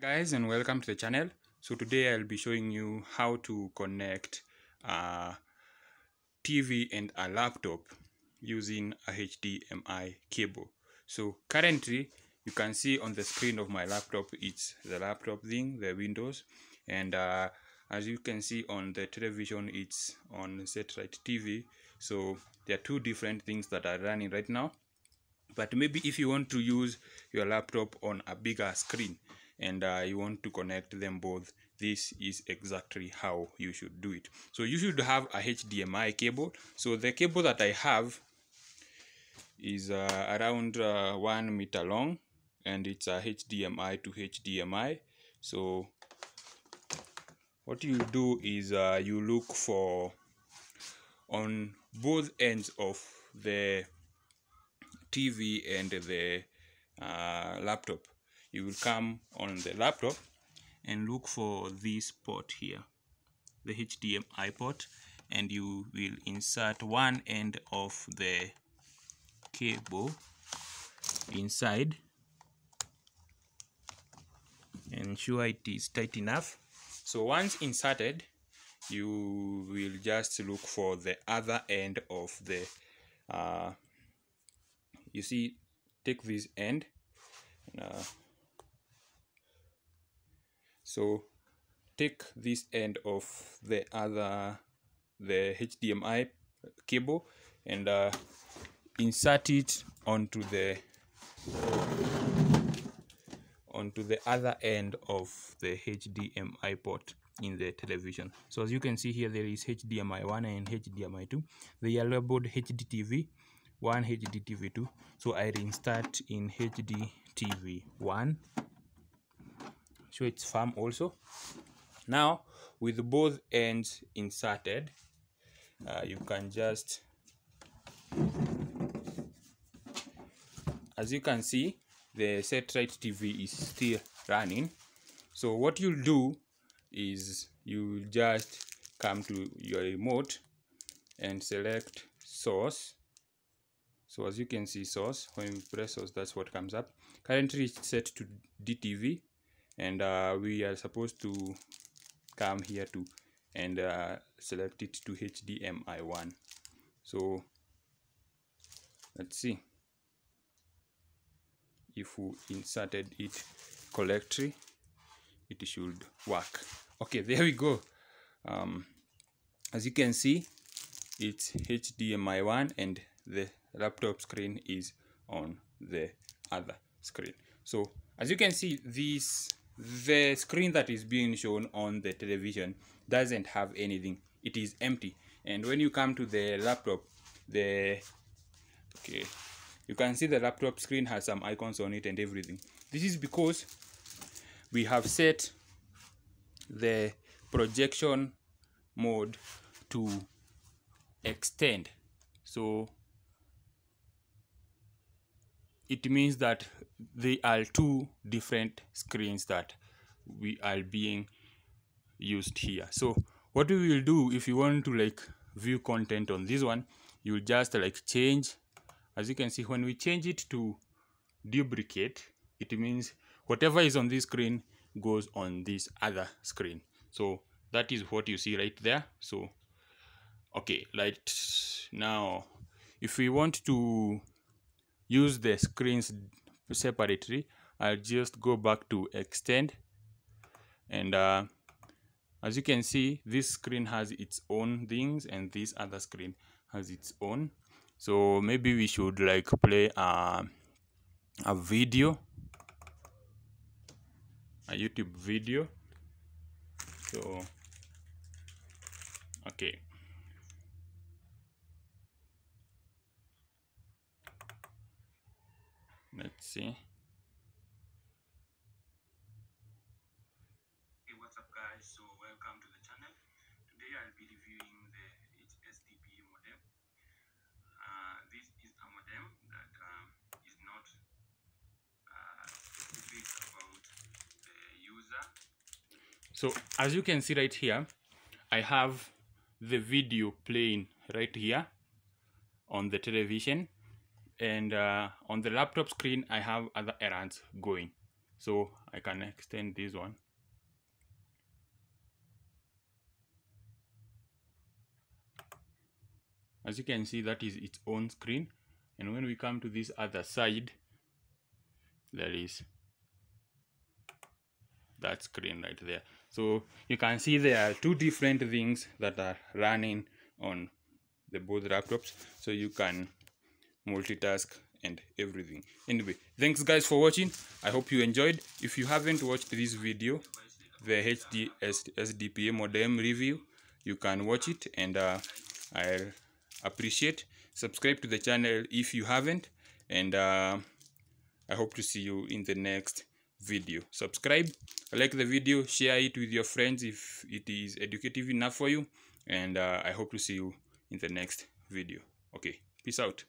Guys, and welcome to the channel. So today I'll be showing you how to connect a TV and a laptop using a HDMI cable. So currently you can see on the screen of my laptop, it's the laptop thing, the Windows, and as you can see on the television, it's on satellite TV. So there are two different things that are running right now. But maybe if you want to use your laptop on a bigger screen and you want to connect them both, this is exactly how you should do it. So you should have a HDMI cable. So the cable that I have is around 1 meter long, and it's a HDMI to HDMI. So what you do is you look for on both ends of the TV and the laptop. You will come on the laptop and look for this port here, the HDMI port, and you will insert one end of the cable inside. Ensure it is tight enough. So once inserted, you will just look for the other end of the you see, take this end. So take this end of the HDMI cable and insert it onto the other end of the HDMI port in the television. So as you can see here, there is HDMI 1 and HDMI 2. They are labeled HDTV 1, HDTV 2. So I reinsert in HDTV 1. So it's firm also. Now with both ends inserted, you can just, as you can see, the satellite TV is still running. So what you'll do is you'll just come to your remote and select source. So as you can see, source, when you press source, that's what comes up. Currently it's set to DTV, and we are supposed to come here to and select it to HDMI 1. So let's see if we inserted it correctly. It should work. Okay, there we go. As you can see, it's HDMI 1 and the laptop screen is on the other screen. So as you can see, the screen that is being shown on the television doesn't have anything. It is empty. And when you come to the laptop, you can see the laptop screen has some icons on it and everything. This is because we have set the projection mode to extend. So it means that they are two different screens that we are being used here. So what we will do, if you want to like view content on this one, you will just like change. As you can see, when we change it to duplicate, it means whatever is on this screen goes on this other screen. So that is what you see right there. So okay, like now if we want to use the screens separately, I'll just go back to extend, and as you can see, this screen has its own things and this other screen has its own. So maybe we should like play a video, a YouTube video. So okay, let's see. Hey, what's up guys? So welcome to the channel. Today I'll be reviewing the HSDP modem. This is a modem that is not specific about the user. So as you can see right here, I have the video playing right here on the television, and on the laptop screen I have other errands going. So I can extend this one. As you can see, that is its own screen. And when we come to this other side, there is that screen right there. So you can see there are two different things that are running on the both laptops, so you can multitask and everything. Anyway, thanks guys for watching. I hope you enjoyed. If you haven't watched this video, the HD SDPA modem review, you can watch it, and I'll appreciate. Subscribe to the channel if you haven't, and I hope to see you in the next video. Subscribe, like the video, share it with your friends if it is educative enough for you, and I hope to see you in the next video. Okay, peace out.